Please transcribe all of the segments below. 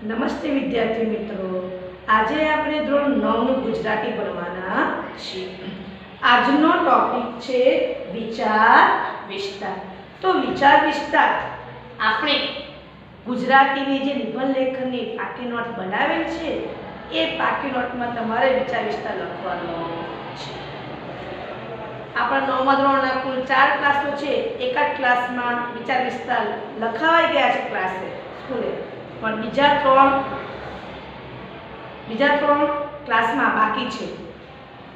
નમસ્તે વિદ્યાર્થી મિત્રો, આજે આપણે ધોરણ 9 નું ગુજરાતી ભણવાના છીએ। આજનો ટોપિક છે વિચાર વિસ્તાર। તો વિચાર વિસ્તાર આપણે ગુજરાતીની જે નિબંધ લેખનની પાકી નોટ બનાવેલ છે એ પાકી નોટમાં તમારે વિચાર વિસ્તાર લખવાનો છે। આપણા 9મા ધોરણના કુલ 4 ક્લાસો છે। એક જ ક્લાસમાં વિચાર વિસ્તાર લખાવાઈ ગયા છે ક્લાસે સ્કૂલે, પણ બીજા ત્રણ ક્લાસમાં બાકી છે।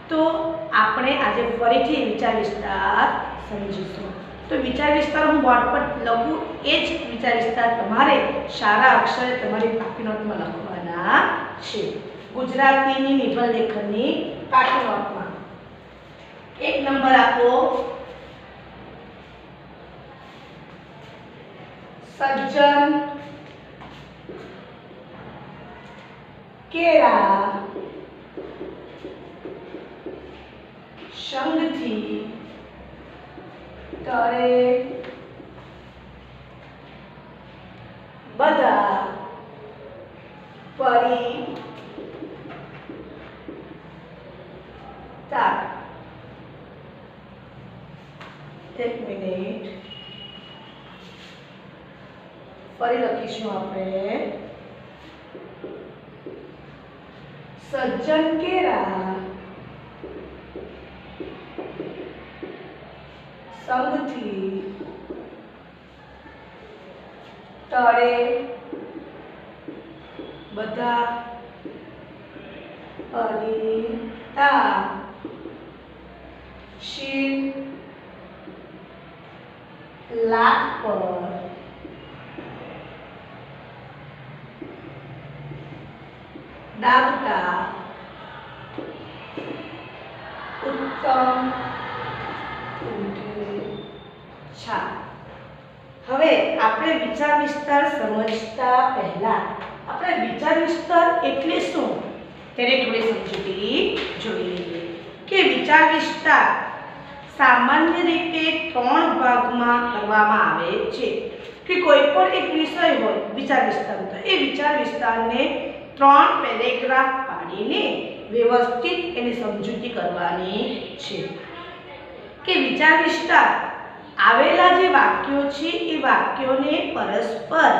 તો આપણે આજે ફરીથી વિચાર વિસ્તાર સમજીશું। તો વિચાર વિસ્તાર હું બોર્ડ પર લખું એ જ વિચાર વિસ્તાર તમારે સારા અક્ષરે તમારી પાકી નોટમાં લખવાના છે। ગુજરાતીની નિબંધ લેખનની પાકી નોટમાં 1 નંબર આપો, સજ્જન કેળા સંગથી તળે બધા પરિતા। 1 મિનિટ ફરી લખીશું આપણે। સજ્જન કેળા સંગથી તળે બધા પરિતા। શીલ લાખ પર દાબતા ઉત્તમ છા। હવે આપણે વિચાર વિસ્તાર સમજતા પહેલા આપણે વિચાર વિસ્તાર એટલે શું તેને થોડી સમજૂતી જોઈ લઈએ કે વિચાર વિસ્તાર સામાન્ય રીતે 3 ભાગમાં કરવામાં આવે છે કે કોઈ પણ એક વિષય હોય વિચાર વિસ્તાર, તો એ વિચાર વિસ્તારને 3 પેરેગ્રાફ પાડીને વ્યવસ્થિત એની સમજૂતી કરવાની છે કે વિચાર વિસ્તાર આવેલા જે વાક્યો છે એ વાક્યોને પરસ્પર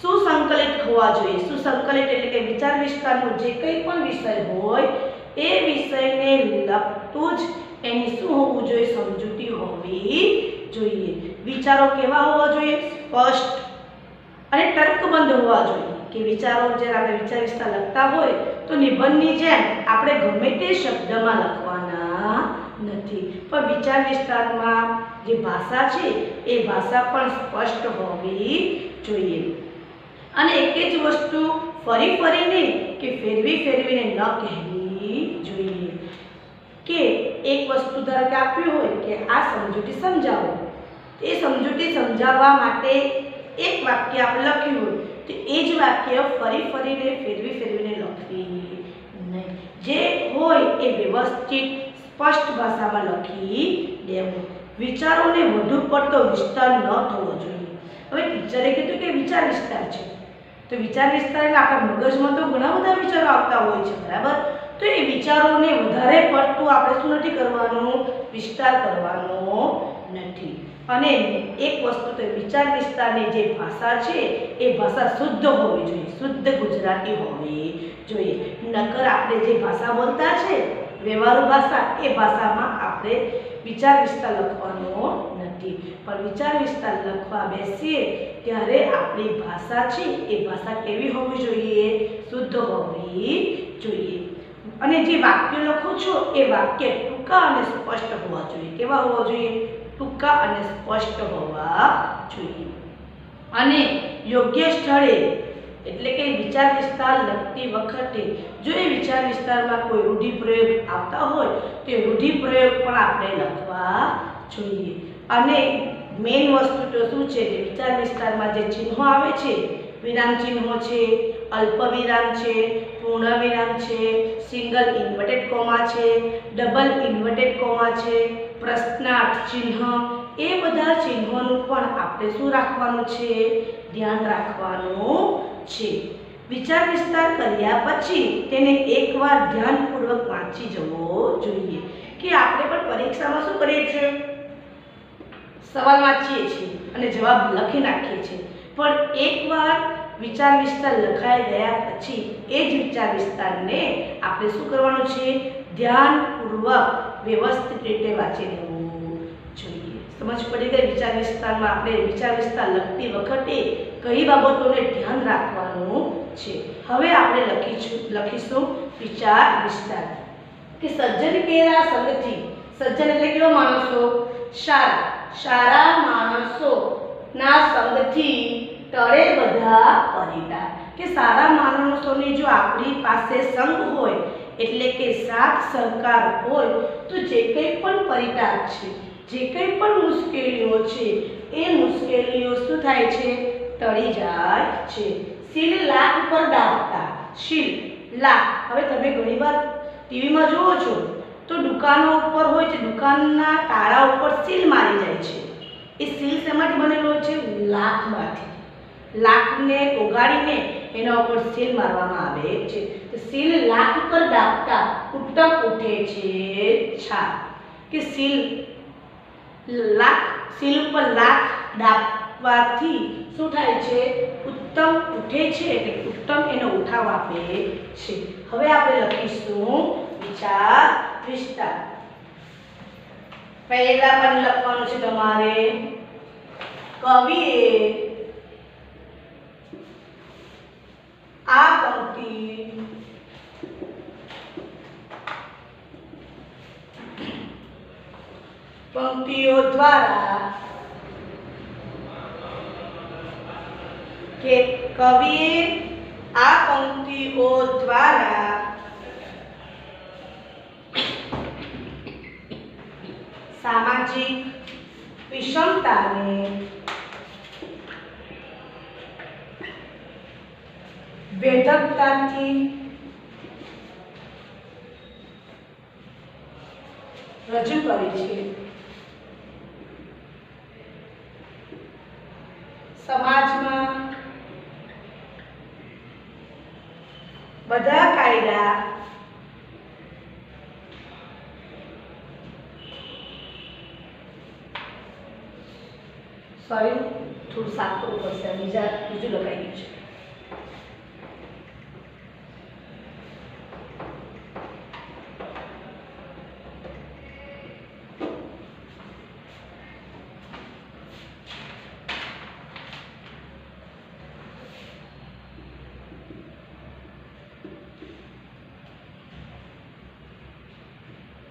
સુસંકલિત હોવા જોઈએ। સુસંકલિત એટલે કે વિચાર વિસ્તારનો જે કંઈ પણ વિષય હોય એ વિષયને લગતું જ એની શું હોવું જોઈએ, સમજૂતી હોવી જોઈએ। વિચારો કેવા હોવા જોઈએ, સ્પષ્ટ અને તર્કબદ્ધ હોવા જોઈએ કે વિચારો જ્યારે આપણે વિચાર વિસ્તાર લખતા હોય તો નિબંધની જેમ આપણે ગમે તે શબ્દમાં લખવાના નથી, પણ વિચાર વિસ્તારમાં જે ભાષા છે એ ભાષા પણ સ્પષ્ટ હોવી જોઈએ અને એક જ વસ્તુ ફરી ફરીને કે ફેરવી ફેરવીને ન કહેવી જોઈએ। કે એક વસ્તુ ધારો કે આપ્યું હોય કે આ સમજૂતી સમજાવો, એ સમજૂતી સમજાવવા માટે એક વાક્ય આપણે લખ્યું હોય તો એ જ વાક્ય ફરી ફરીને ફેરવી ફેરવીને લખવી નહીં, જે હોય એ વ્યવસ્થિત સ્પષ્ટ ભાષામાં લખી દેવું। વિચારોને વધુ પડતો વિસ્તાર ન થવો જોઈએ। હવે ટીચરે કીધું કે વિચાર વિસ્તાર છે, તો વિચાર વિસ્તાર એટલે આપણા મગજમાં તો ઘણા બધા વિચારો આવતા હોય છે, બરાબર? તો એ વિચારોને વધારે પડતું આપણે શું નથી કરવાનું, વિસ્તાર કરવાનો નથી। અને એક વસ્તુ તો વિચાર વિસ્તારની જે ભાષા છે એ ભાષા શુદ્ધ હોવી જોઈએ, શુદ્ધ ગુજરાતી હોવી જોઈએ। નકર આપણે જે ભાષા બોલતા છે વ્યવહારુ ભાષા, એ ભાષામાં આપણે વિચાર વિસ્તાર લખવાનો નથી, પણ વિચાર વિસ્તાર લખવા બેસીએ ત્યારે આપણી ભાષા છે એ ભાષા કેવી હોવી જોઈએ, શુદ્ધ હોવી જોઈએ। અને જે વાક્ય લખો છો એ વાક્ય ટૂંકા અને સ્પષ્ટ હોવા જોઈએ। કેવા હોવા જોઈએ, ટૂંકા અને સ્પષ્ટ હોવા જોઈએ। અને યોગ્ય સ્થળે એટલે કે વિચાર વિસ્તાર લખતી વખતે જો એ વિચાર વિસ્તારમાં કોઈ રૂઢિપ્રયોગ આવતા હોય તો એ રૂઢિપ્રયોગ પણ આપણે લખવા જોઈએ। અને મેઇન વસ્તુ તો શું છે કે વિચાર વિસ્તારમાં જે ચિહ્નો આવે છે, વિરામ ચિહ્નો છે, અલ્પ વિરામ છે, પૂર્ણ વિરામ છે, સિંગલ ઇન્વર્ટેડ કોમા છે, ડબલ ઇન્વર્ટેડ કોમા છે, પ્રશ્નાર્થ ચિહ્ન, એ બધા ચિહ્નોનું પણ આપણે શું રાખવાનું છે, ધ્યાન રાખવાનું છે। વિચાર વિસ્તાર કર્યા પછી તેને એકવાર ધ્યાનપૂર્વક વાંચી જવો જોઈએ કે આપણે પણ પરીક્ષામાં શું કરીએ છીએ, સવાલ વાંચીએ છીએ અને જવાબ લખી નાખીએ છીએ, પણ એકવાર વિચાર વિસ્તાર લખાઈ ગયા પછી એ જ વિચાર વિસ્તારને આપણે શું કરવાનું છે, ધ્યાનપૂર્વક વ્યવસ્થિત રીતે વાંચી લેવું જોઈએ. સમજ પડી ગઈ? વિચાર વિસ્તારમાં આપણે વિચાર વિસ્તાર લખતી વખતે કઈ બાબતોને ધ્યાન રાખવાનું છે. હવે આપણે લખીશું વિચાર વિસ્તાર કે સજ્જન કેરા સંગથી. સજ્જન એટલે કેવા માણસો? સારા માણસોના સંગથી ટળે બધા પરિતા. કે સારા માણસોની જો આપણી પાસે સંગ હોય એટલે કે સાથ સહકાર હોય તો જે કંઈ પણ પરિતાપ છે, જે કંઈ પણ મુશ્કેલીઓ છે એ મુશ્કેલીઓ શું થાય છે, ટળી જાય છે. શીલ લાખ પર દાવતા. શીલ લાખ. હવે તમે ઘણીવાર ટીવીમાં જુઓ છો તો દુકાનો ઉપર હોય છે, દુકાનના તાળા ઉપર સીલ મારી જાય છે. એ સીલ શેમાંથી બનેલો છે? લાખમાંથી. લાખને ઓગાળીને એના ઉપર સીલ મારવામાં આવે છે. તો સીલ લાખ પર દાબતા ઉત્તમ ઉઠે છે છાપ. કે સીલ ઉપર લાખ દાબવાથી શું થાય છે? ઉત્તમ ઉઠે છે, એટલે ઉત્તમ એનો ઉઠાવ આપે છે. હવે આપણે લખીશું વિચાર વિસ્તાર. પહેલા પણ લખવાનું છે તમારે, કવિએ આ પંક્તિઓ દ્વારા કે કવિએ આ પંક્તિઓ દ્વારા સામાજિક વિષમતાને વેધકતાથી રજૂ કરી છે. સમાજમાં બધા કાયદા થોડું સાફ કરવું પડશે, બીજું લખાઈ ગયું છે.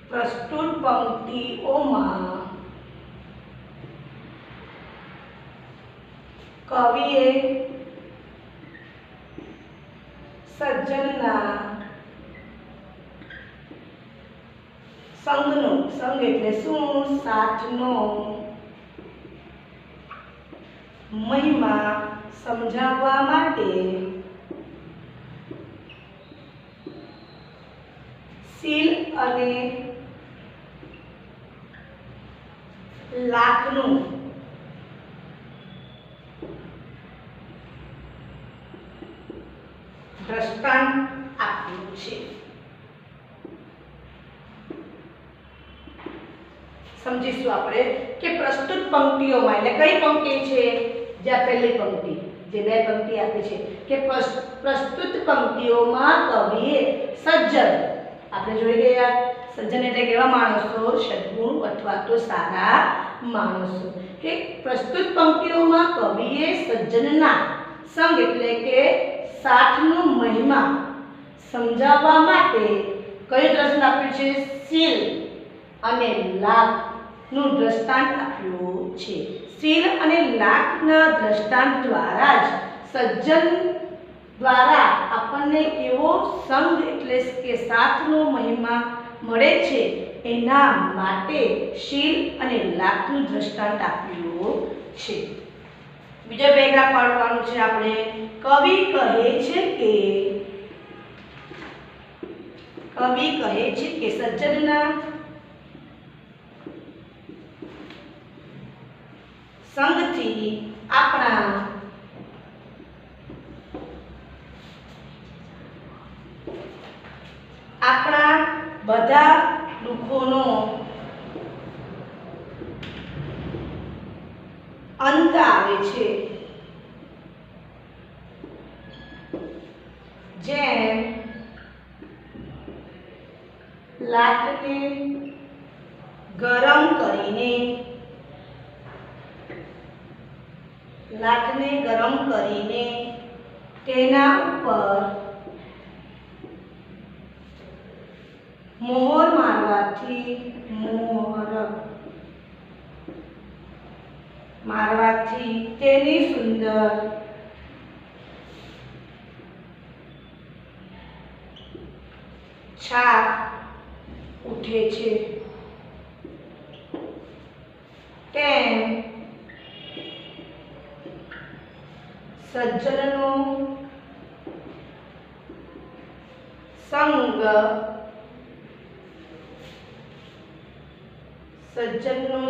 પ્રસ્તુત પંક્તિઓમાં કવિએ સજ્જનના સંગનો, સંગ એટલે શું? સાથનો મહિમા સમજાવવા માટે સીલ અને લાખનું દ્રષ્ટાંત આપ્યું છે. સમજીશું આપણે કે પ્રસ્તુત પંક્તિઓમાં એટલે કઈ પંક્તિ છે? જ્યાં પહેલી પંક્તિ, જે બે પંક્તિ આપી છે કે પ્રસ્તુત પંક્તિઓમાં કવિએ સજ્જન, આપણે જોઈ ગયા સજ્જન એટલે કેવા માણસો? સદ્ગુણ અથવા તો સારા માણસો. કે પ્રસ્તુત પંક્તિઓમાં કવિએ સજ્જનના સંગ એટલે કે સાથનો મહિમા સમજાવવા માટે કયું દ્રષ્ટાંત આપ્યું છે? સીલ અને લાખનું દ્રષ્ટાંત આપ્યું છે. સીલ અને લાખના દ્રષ્ટાંત દ્વારા જ સજ્જન દ્વારા આપણને કેવો સંગ એટલે કે સાથનો મહિમા મળે છે એના માટે શીલ અને લાખનું દ્રષ્ટાંત આપ્યું છે. બીજો પેરેગ્રાફ પાડવાનું છે આપણે. કવિ કહે છે કે સજ્જનના સંગથી આપણા આપણા બધા દુઃખોનો અંત આવે છે। જેમ લાકને ગરમ કરીને તેના ઉપર મોહર મારવાથી તેની સુંદર છાપ ઉઠે છે। તેમ સજ્જનનો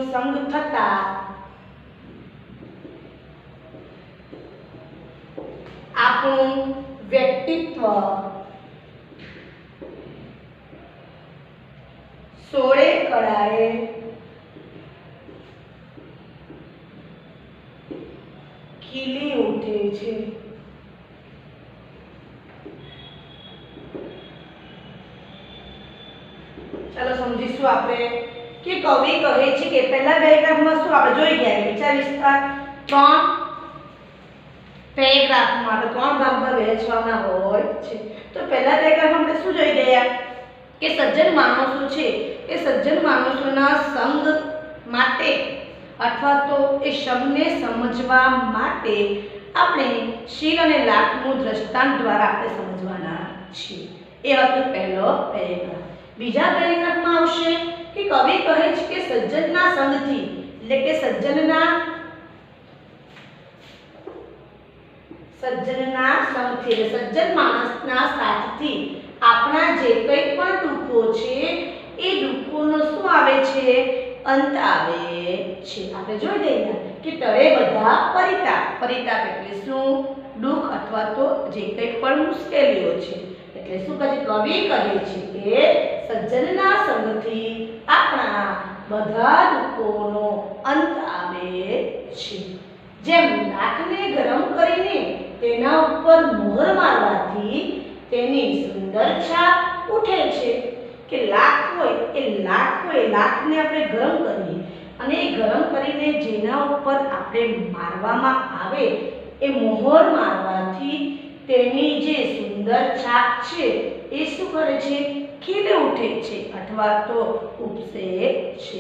સંગ થતા આપણું વ્યક્તિત્વ સોળે કળાએ ખીલી ઉઠે છે। ચાલો સમજીશું આપણે કે કવિ કહે છે કે પહેલા પેરેગ્રાફમાં શું આપણે જોઈ ગયા વિચાર વિસ્તાર 3 પેરેગ્રાફમાં આપણે 3 ભાગમાં વહેંચવાના હોય છે। તો પહેલા પેરેગ્રાફમાં આપણે શું જોઈ ગયા કે સજ્જન માણસો છે એ સજ્જન માણસોના સંગ માટે અથવા તો એ શબ્દને સમજવા માટે આપણે શીલ અને લાખનું દ્રષ્ટાંત દ્વારા આપણે સમજવાના છીએ। એ હતો પહેલો પેરેગ્રાફ। બીજા પેરેગ્રાફમાં આવશે કે કવિ કહે છે કે સજ્જનના સંગથી એટલે કે સજ્જનના સંગથી સજ્જન માણસના સાથથી આપણા જે કંઈ પણ દુઃખો છે એ દુઃખોનો શું આવે છે અંત આવે છે। આપણે જોઈ લઈએ કે તળે બધા પરિતાપ એટલે શું દુઃખ અથવા તો જે કંઈ પણ મુશ્કેલીઓ છે એટલે શું કહે છે કવિ કહે છે કે સજ્જનના સંગથી આપણા બધા દુઃખોનો અંત આવે છે। જેમ લાકને ગરમ કરીને તેના ઉપર મોહર મારવાથી તેની સુંદર છાપ ઉઠે છે કે લાક હોય લાકને આપણે ગરમ કરીએ અને એ ગરમ કરીને જેના ઉપર આપણે મારવામાં આવે એ મોહર મારવાથી તેની જે સુંદર છાપ છે એ શું કરે છે ખીલી ઉઠે છે અથવા તો ઉપસે છે।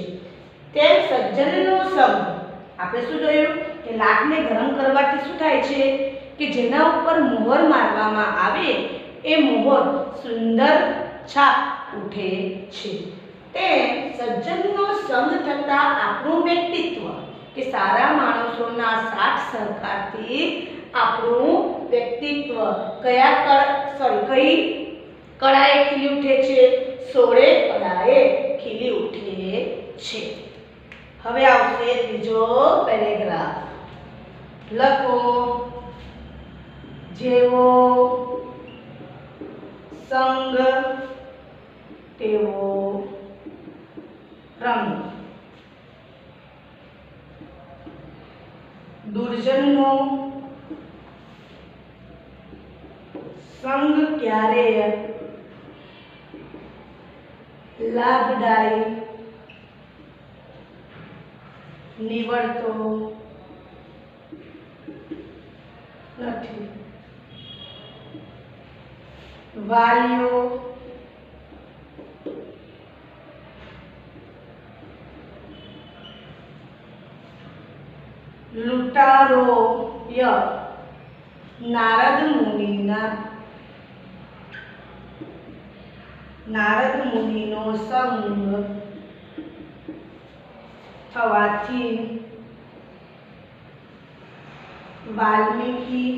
તેમ સજ્જનનો સંગ આપણે શું જોયું કે લાકને ગરમ કરવાથી શું થાય છે કે જેના ઉપર મોહર મારવામાં આવે એ મોહર સુંદર છાપ ઉઠે છે। તે સજ્જનનો સંગ થતા આપણું વ્યક્તિત્વ કે સારા માણસોના સાથ સહકારથી આપણું વ્યક્તિત્વ કઈ કળાએ ખીલી ઉઠે છે 16 કળાએ ખીલી ઉઠે છે। હવે આવશે ત્રીજો પેરેગ્રાફ। લખો જેવો સંગ તેવો રંગ દુર્જનનો સંગ ક્યારેય લાભદાયી નીવડતો નથી। વાલીઓ લૂંટારોય નારદ મુનિનો સંગ થવાથી વાલ્મીકી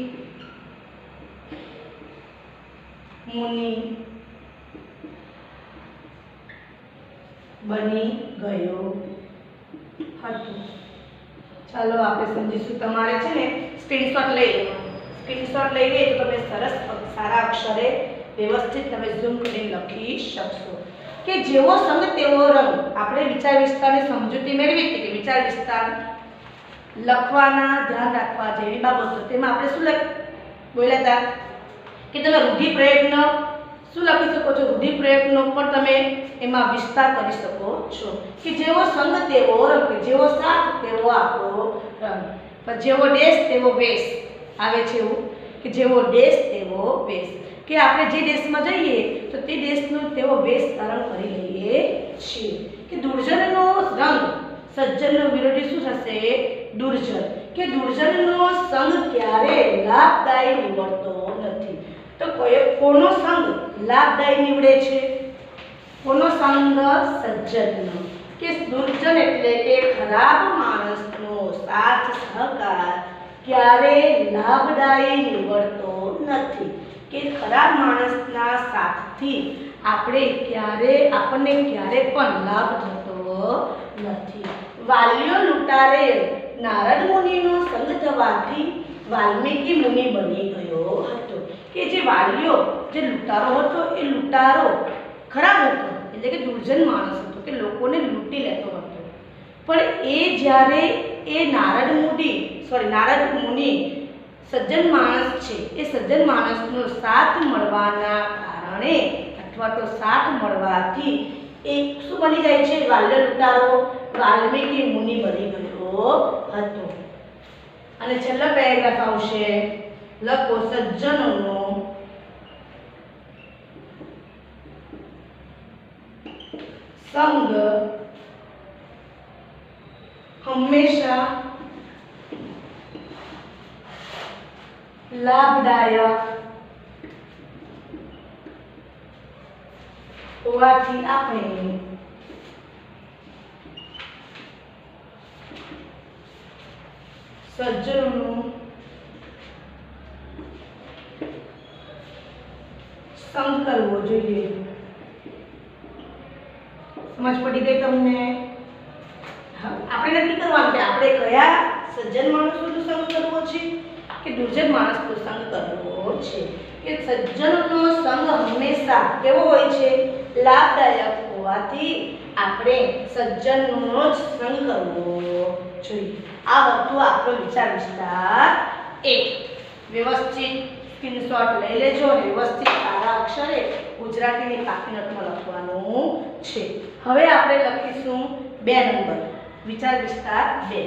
મુનિ બની ગયો હતો। ચાલો આપણે સમજીશું। તમારે છે ને સ્ક્રીનશોટ લઈ લઈએ તો તમે સરસ સારા અક્ષરે વ્યવસ્થિત તમે ઝૂમ કરીને લખી શકશો કે જેવો સંગ તેવો રંગ. આપણે વિચાર વિસ્તારની સમજૂતી મેળવી હતી કે વિચાર વિસ્તાર લખવાના ધ્યાન રાખવા જેવી બાબતો. તેમાં આપણે શું બોલ્યા હતા કે તમે રૂઢિપ્રયોગનો શું લખી શકો છો? રૂઢિપ્રયોગનો પણ તમે એમાં વિસ્તાર કરી શકો છો કે જેવો સંગ તેવો રંગ, જેવો સાથ તેવો આપણો રંગ, પણ જેવો દેશ તેવો વેશ આવે છે એવું કે જેવો દેશ તેવો વેશ, કે આપણે જે દેશમાં જઈએ તો તે દેશનો તેવો વેશ ધારણ કરી લઈએ છીએ. કે દુર્જનનો રંગ સજ્જનનો વિરોધી શું થશે? દુર્જન. કે દુર્જનનો સંગ ક્યારે લાભદાયી નીવડતો નથી. તો કોનો સંગ લાભદાયી નીવડે છે? કોનો સંગ? સજ્જનનો. કે દુર્જન એટલે કે ખરાબ માણસનો સાથ સહકાર ક્યારે લાભદાયી નીવડતો નથી. કે ખરાબ માણસના સાથથી આપણને ક્યારે પણ લાભ થતો નથી. વાલ્યો લૂંટારે નારદ મુનિનો સંગ થવાથી વાલ્મીકી મુનિ બની ગયો હતો. કે જે વાલ્યો જે લૂંટારો હતો એ લૂંટારો ખરાબ હતો એટલે કે દુર્જન માણસ હતો કે લોકોને લૂંટી લેતો હતો. પણ એ જ્યારે એ નારદ મુનિ સજ્જન માણસ છે, એ સજ્જન માણસનો સાથ મળવાના કારણે અથવા તો સાથ મળવાથી એ શું બની જાય છે? વાલ્ય લૂંટારો વાલ્મીકી મુનિ બની ગયો હતો. અને છેલ્લો પેરેગ્રાફ આવશે, લખો સજ્જનોનો સંગ હંમેશા લાભદાયક હોવાથી આપણે સજ્જનોનો સંગ કરવો જોઈએ. સમજ પડી ગઈ તમને? આપણે નક્કી કરવાનું કે આપણે કયા સજ્જન માણસોનો સંગ કરવો છે કે દુર્જન માણસનો સંગ કરવો છે. કે સજ્જનનો સંગ હંમેશા કેવો હોય છે? લાભદાયક હોવાથી આપણે સજ્જનનો જ સંગ કરવો જોઈએ. આ હતું આપણો વિચાર વિસ્તાર 1. વ્યવસ્થિત સ્ક્રીનશોટ લઈ લેજો અને વ્યવસ્થિત સારા અક્ષરે ગુજરાતીની પાકી નોટમાં લખવાનું છે. હવે આપણે લખીશું 2 નંબર, વિચાર વિસ્તાર 2.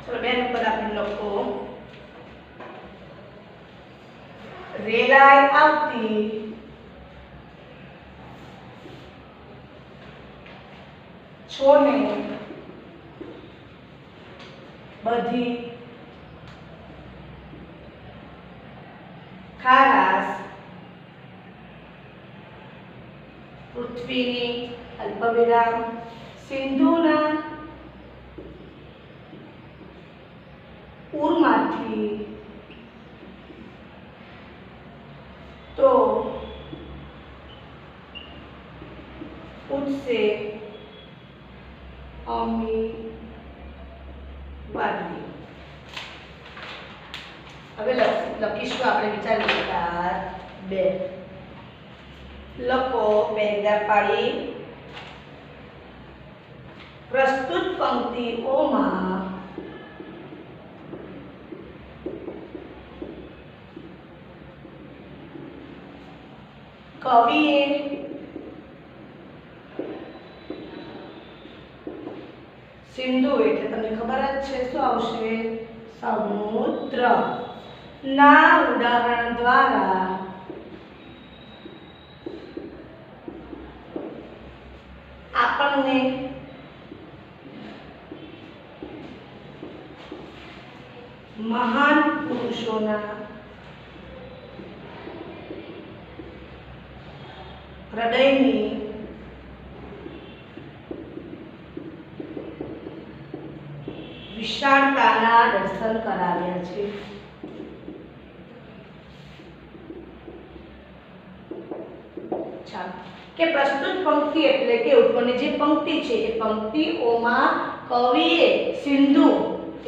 ચલો 2 નંબર આપણે લખો. રેલાય આવતી છોને બધી ખારાશ પૃથ્વીની અલ્પવિરામ સિંધુના પૂરમાંથી તો ઉઠશે અમી વાદળી. હવે લખીશું આપણે વિચાર વિસ્તાર 2. લખો પેરેગ્રાફ પાડી. પ્રસ્તુત પંક્તિઓમાં કવિએ સિંધુ એટલે તમને ખબર જ છે શું આવશે? સમુદ્ર ના ઉદાહરણ દ્વારા આપણને મહાન પુરુષોના હૃદયની વિશાળતાના દર્શન કરાવ્યા છે. કે પ્રસ્તુત પંક્તિ એટલે કે ઉપરની જે પંક્તિ છે એ પંક્તિઓમાં કવિએ સિંધુ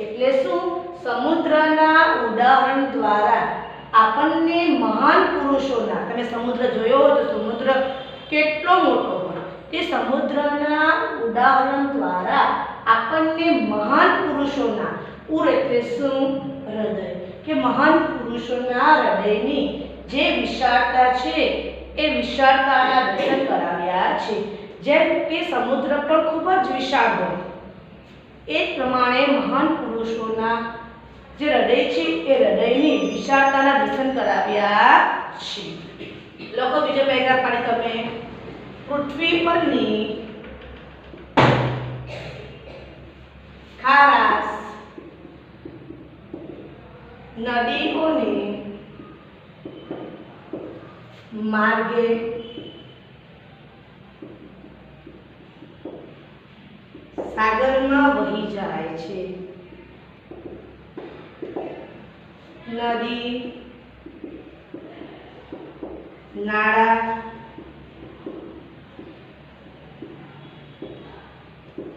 એટલે શું સમુદ્રના ઉદાહરણ દ્વારા આપણને મહાન પુરુષોના, તમે સમુદ્ર જોયો તો સમુદ્ર કેટલો મોટો હોય, તે સમુદ્રના ઉદાહરણ દ્વારા આપણને મહાન પુરુષોના, ઉર એટલે શું હૃદય, કે મહાન પુરુષોના હૃદયની જે વિશાળતા છે એ વિશાળતાના દર્શન કરાવ્યા છે. જેમ કે સમુદ્ર પણ ખૂબ જ વિશાળ હોય એ જ પ્રમાણે મહાન પુરુષોના જે હૃદય છે એ હૃદયની વિશાળતાના દર્શન કરાવ્યા છે. લોકો બીજો પેરેગ્રાફ પાડી તમે પૃથ્વી પરની ખારાશ નદીઓને માર્ગે સાગરમાં વહી જાય છે. નદી, નાળા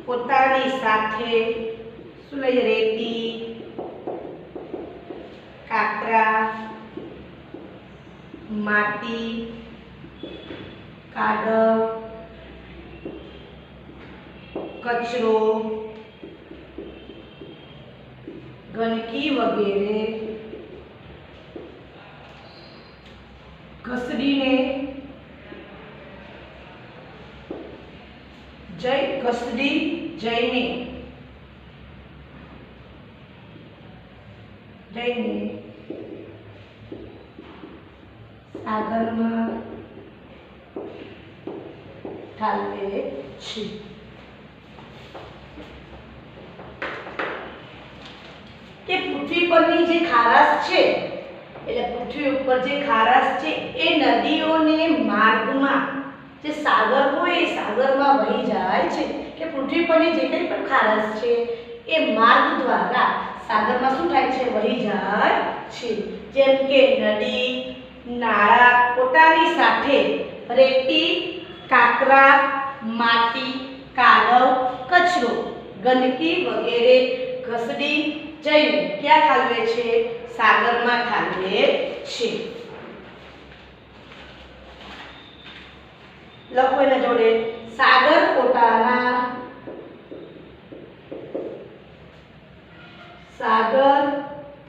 પોતાની સાથે શું લઈએ? રેતી, કાકરા, માટી, કાદવ, કચરો, ગંદકી વગેરે ઘસડીને જઈને સાગરમાં ઠાલવે છે. કે પૃથ્વી પરની જે ખારાશ છે એટલે પૃથ્વી ઉપર જે ખારાશ છે એ નદીઓને માર્ગમાં જે સાગર હોય એ સાગરમાં વહી જાય છે. કે પૃથ્વી પરની જે કંઈ પણ ખારાશ છે એ માર્ગ દ્વારા સાગરમાં શું થાય છે? વહી જાય છે. જેમ કે નદી, નાળા પોતાની સાથે રેતી, કાકરા, માટી, કાદવ, કચરો, ગંદકી વગેરે ઘસડી જઈને ક્યાં ઠાલવે છે? સાગરમાં ઠાલવે છે. લખો એના જોડે સાગર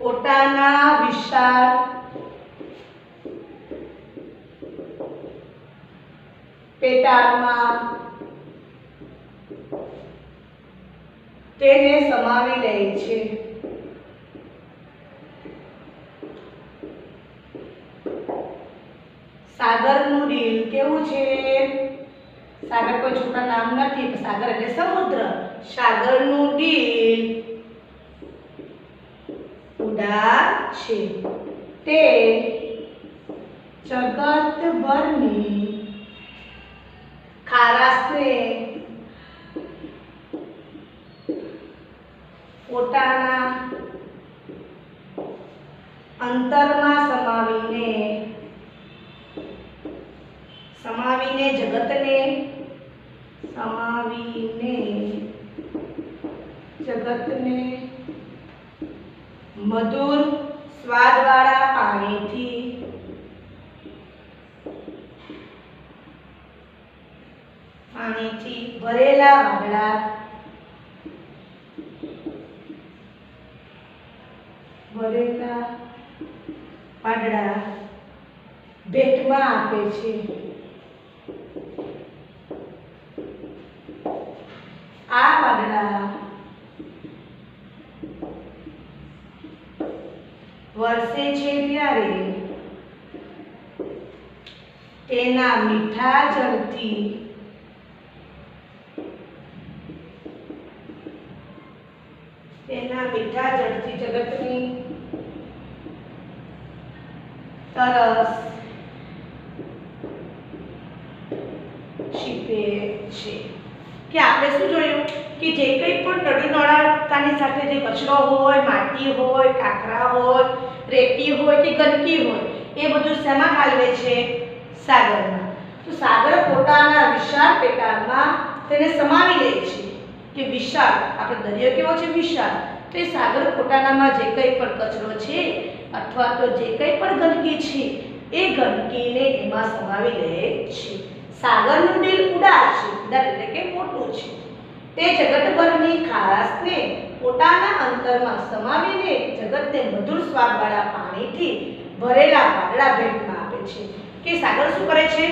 પોતાના વિશાળ પેટાળમાં તેને સમાવી લે છે. સાગરનું દિલ કેવું છે? સાગર કોઈ છોકરા નામ નથી, સાગર એટલે સમુદ્ર. સાગરનું દિલ ઉદાર છે. તે જગતભરની ખારાશને પોતાના અંતરમાં સમાવીને જગતને મધુર સ્વાદવાળા પાણીથી ભરેલા પાંદડા ભેટમાં આપે છે. આ પાંદડા વરસે છે ત્યારે તેના મીઠા જળથી જગતની તરસ છીપે છે. કે આપણે શું જોયું કે જે કંઈ પણ નદી નાળાની સાથે જે કચરો હોય, માટી હોય, કાંકરા હોય, રેતી હોય કે ગંદકી હોય એ બધું શેમાં ઠાલવે છે? સાગરમાં. તો સાગર પોતાના વિશાળ પેટાળમાં તેને સમાવી લે છે કે વિશાળ, આપણે દરિયો કેવો છે? વિશાળ. તો એ સાગર પોતાનામાં જે કંઈ પણ કચરો છે અથવા તો જે કંઈ પણ ગંદકી છે એ ગંદકીને એમાં સમાવી લે છે. સાગરનું દિલ ઉદાર છે, ઉદાર એટલે કે મોટું છે. તે જગતભરની ખારાશને પોતાના અંતરમાં સમાવીને જગતને મધુર સ્વાદવાળા પાણીથી ભરેલા વાદળા ભેટમાં આપે છે. કે સાગર શું કરે છે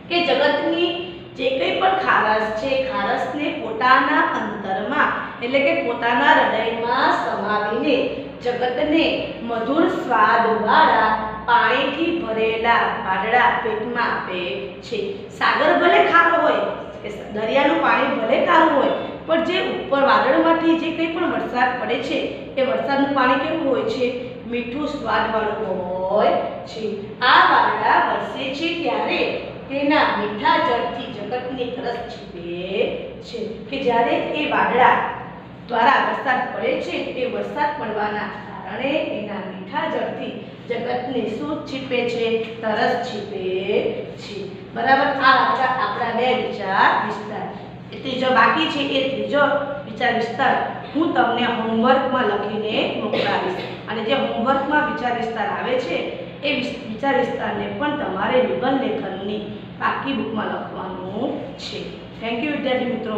કે જગતની જે કંઈ પણ ખારાશ છે, ખારાશને પોતાના અંતરમાં એટલે કે પોતાના હૃદયમાં સમાવીને જગતને મધુર સ્વાદવાળા પાણીથી ભરેલા વાદળા પેટમાં આપે છે. સાગર ભલે ખારો હોય, દરિયાનું પાણી ભલે ખારું હોય, પણ જે ઉપર વાદળમાંથી જે કંઈ પણ વરસાદ પડે છે એ વરસાદનું પાણી કેવું હોય છે? મીઠું સ્વાદવાળું હોય છે. આ વાદળા વરસે છે ત્યારે તેના મીઠા જળથી જગતની તરસ છીપે છે. કે જ્યારે એ વાદળા દ્વારા વરસાદ પડે છે તે વરસાદ પડવાના કારણે એના મીઠા જળથી જગતને શું છીપે છે? તરસ છીપે છે. બરાબર. આ હતા આપણા બે વિચાર વિસ્તાર. ત્રીજો બાકી છે એ ત્રીજો વિચાર વિસ્તાર હું તમને હોમવર્કમાં લખીને મોકલાવીશ. અને જે હોમવર્કમાં વિચાર વિસ્તાર આવે છે એ વિચાર વિસ્તારને પણ તમારે નિબંધ લેખનની પાકી બુકમાં લખવાનું છે. થેન્ક યુ વિદ્યાર્થી મિત્રો.